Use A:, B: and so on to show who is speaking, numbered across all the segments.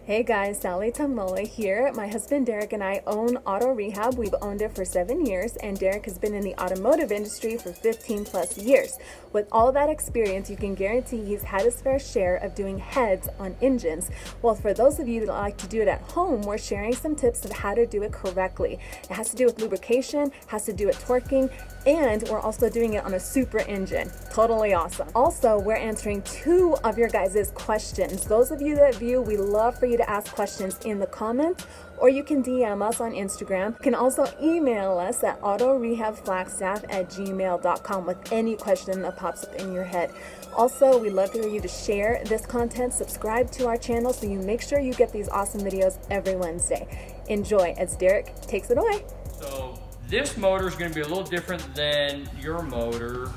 A: Hey guys, Sally Tamola here. My husband Derek and I own Auto Rehab. We've owned it for 7 years, and Derek has been in the automotive industry for 15 plus years. With all that experience, you can guarantee he's had his fair share of doing heads on engines. Well, for those of you that like to do it at home, we're sharing some tips of how to do it correctly. It has to do with lubrication, has to do with torquing, and we're also doing it on a Supra engine. Totally awesome. Also, we're answering 2 of your guys' questions. Those of you that view, we love for you to ask questions in the comments, or you can DM us on Instagram. You can also email us at autorehabflagstaff@gmail.com with any question that pops up in your head. Also, we'd love for you to share this content, subscribe to our channel so you make sure you get these awesome videos every Wednesday. Enjoy as Derek takes it away.
B: So this motor is going to be a little different than your motor.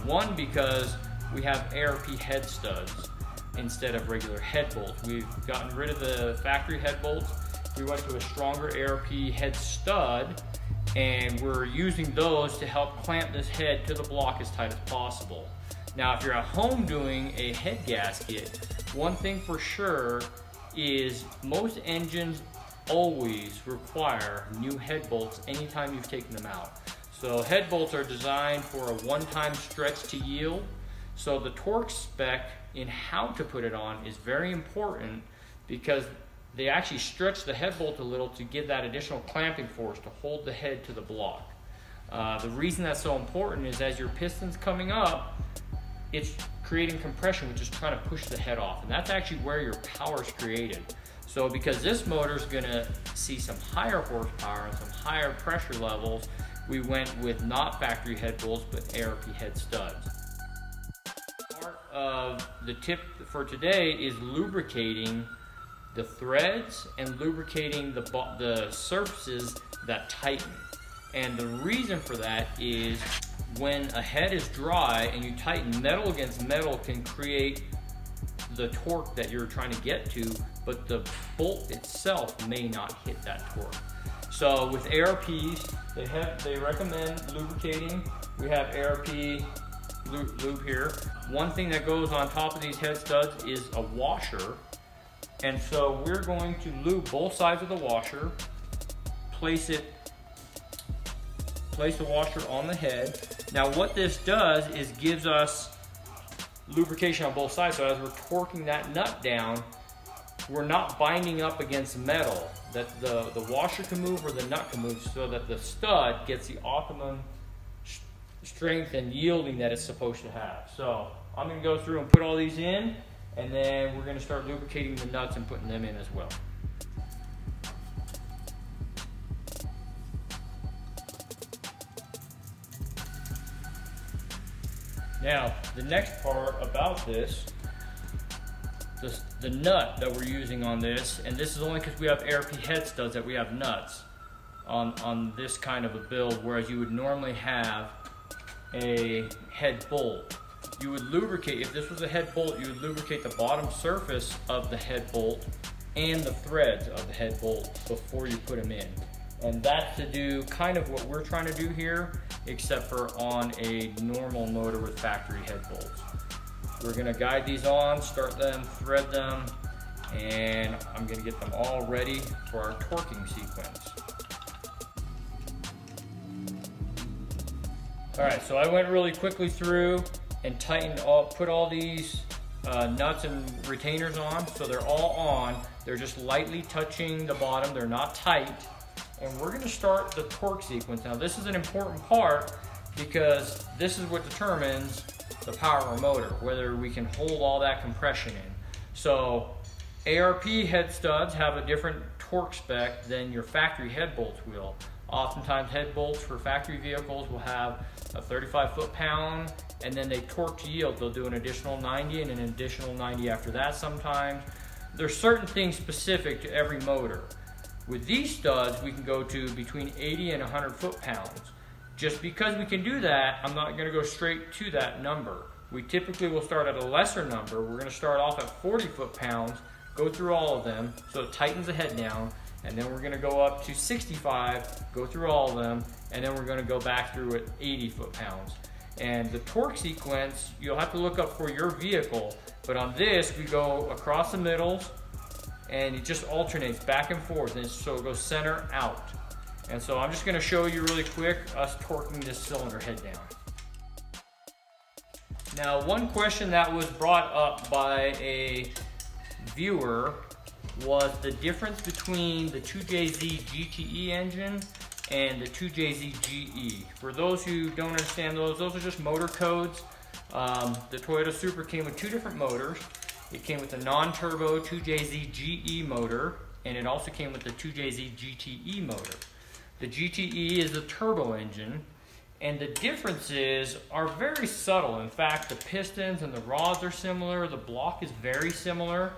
B: One, because we have ARP head studs instead of regular head bolts. We've gotten rid of the factory head bolts. We went to a stronger ARP head stud, and we're using those to help clamp this head to the block as tight as possible. Now, if you're at home doing a head gasket, one thing for sure is most engines always require new head bolts anytime you've taken them out. So head bolts are designed for a one-time stretch to yield. So the torque spec in how to put it on is very important, because they actually stretch the head bolt a little to give that additional clamping force to hold the head to the block. The reason that's so important is as your piston's coming up, it's creating compression, which is trying to push the head off, and that's actually where your power is created. So because this motor is going to see some higher horsepower and some higher pressure levels, we went with not factory head bolts but ARP head studs. Part of the tip for today is lubricating the threads and lubricating the surfaces that tighten. And the reason for that is when a head is dry and you tighten, metal against metal can create the torque that you're trying to get to, but the bolt itself may not hit that torque. So with ARPs, they recommend lubricating. We have ARP lube here. One thing that goes on top of these head studs is a washer. And so we're going to lube both sides of the washer, place the washer on the head. Now what this does is gives us lubrication on both sides, so as we're torquing that nut down, we're not binding up against metal, that the washer can move or the nut can move, so that the stud gets the optimum strength and yielding that it's supposed to have. So I'm going to go through and put all these in, and then we're going to start lubricating the nuts and putting them in as well. Now, the next part about this, the nut that we're using on this, and this is only because we have ARP head studs that we have nuts on this kind of a build, whereas you would normally have a head bolt. You would lubricate, if this was a head bolt, you would lubricate the bottom surface of the head bolt and the threads of the head bolt before you put them in. And that's to do kind of what we're trying to do here, except for on a normal motor with factory head bolts. We're gonna guide these on, start them, thread them, and I'm gonna get them all ready for our torquing sequence. All right, so I went really quickly through and put all these nuts and retainers on, so they're all on. They're just lightly touching the bottom, they're not tight. And we're gonna start the torque sequence. Now this is an important part because this is what determines the power of our motor, whether we can hold all that compression in. So ARP head studs have a different torque spec than your factory head bolts will. Oftentimes head bolts for factory vehicles will have a 35 foot-pound, and then they torque to yield. They'll do an additional 90 and an additional 90 after that sometimes. There's certain things specific to every motor. With these studs, we can go to between 80 and 100 foot-pounds. Just because we can do that, I'm not gonna go straight to that number. We typically will start at a lesser number. We're gonna start off at 40 foot-pounds, go through all of them, so it tightens the head down, and then we're gonna go up to 65, go through all of them, and then we're gonna go back through at 80 foot-pounds. And the torque sequence, you'll have to look up for your vehicle, but on this, we go across the middles, and it just alternates back and forth, and so it goes center out. And so I'm just going to show you really quick us torquing this cylinder head down. Now, one question that was brought up by a viewer was the difference between the 2JZ GTE engine and the 2JZ GE. For those who don't understand those are just motor codes. The Toyota Supra came with two different motors. It came with a non-turbo 2JZ GE motor, and it also came with the 2JZ GTE motor. The GTE is a turbo engine, and the differences are very subtle. In fact, the pistons and the rods are similar. The block is very similar.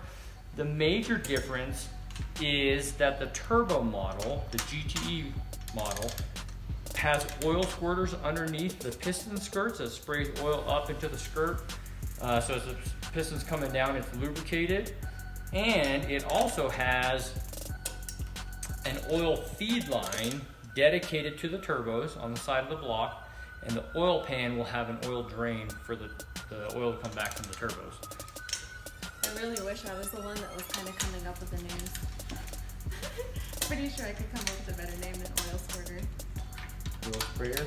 B: The major difference is that the turbo model, the GTE model, has oil squirters underneath the piston skirts that sprays oil up into the skirt. So as the piston's coming down, it's lubricated. And it also has an oil feed line dedicated to the turbos on the side of the block, and the oil pan will have an oil drain for the oil to come back from the turbos.
A: I really wish I was the one that was kind of coming up with the names. Pretty sure I could come up with a better name than oil squirter.
B: Oil sprayer?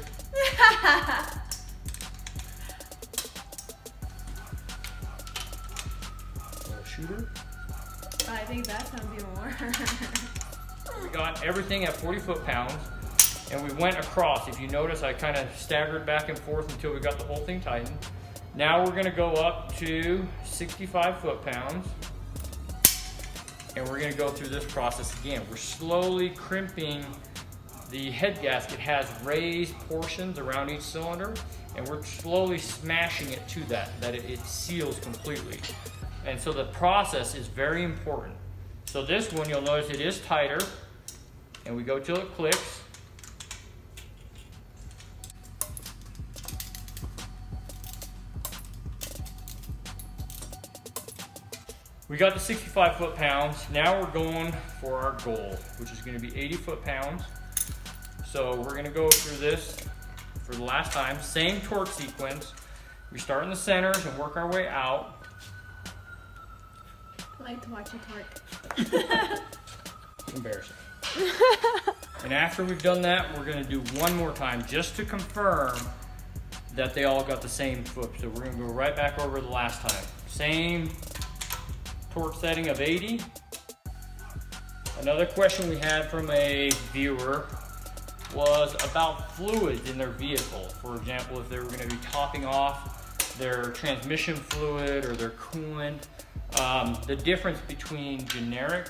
B: Oil shooter?
A: I think that sounds even more.
B: We got everything at 40 foot-pounds, and we went across. If you notice, I kind of staggered back and forth until we got the whole thing tightened. Now we're going to go up to 65 foot-pounds, and we're going to go through this process again. We're slowly crimping the head gasket. It has raised portions around each cylinder, and we're slowly smashing it to that it seals completely. And so the process is very important. So this one, you'll notice it is tighter, and we go till it clicks. We got the 65 foot-pounds. Now we're going for our goal, which is going to be 80 foot-pounds. So we're going to go through this for the last time. Same torque sequence. We start in the centers and work our way out.
A: I like to watch you torque.
B: Embarrassing. And after we've done that, we're going to do one more time just to confirm that they all got the same foot. So we're going to go right back over the last time. Same torque setting of 80. Another question we had from a viewer was about fluids in their vehicle. For example, if they were going to be topping off their transmission fluid or their coolant, the difference between generic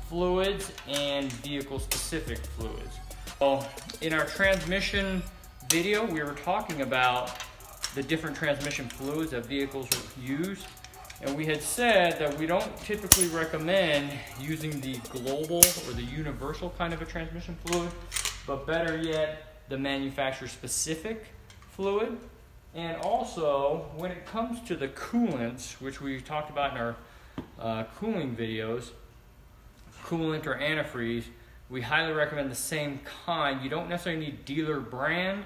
B: fluids and vehicle-specific fluids. Well, in our transmission video, we were talking about the different transmission fluids that vehicles use. And we had said that we don't typically recommend using the global or the universal kind of a transmission fluid, but better yet, the manufacturer-specific fluid. And also, when it comes to the coolants, which we talked about in our cooling videos, coolant or antifreeze, we highly recommend the same kind. You don't necessarily need dealer brand,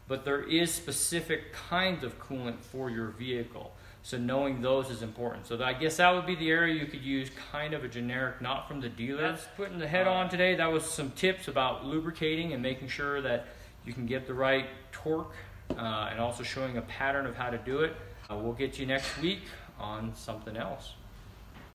B: but there is specific kinds of coolant for your vehicle. So knowing those is important. So I guess that would be the area you could use kind of a generic, not from the dealer. That's putting the head on today. That was some tips about lubricating and making sure that you can get the right torque and also showing a pattern of how to do it. We'll get you next week on something else.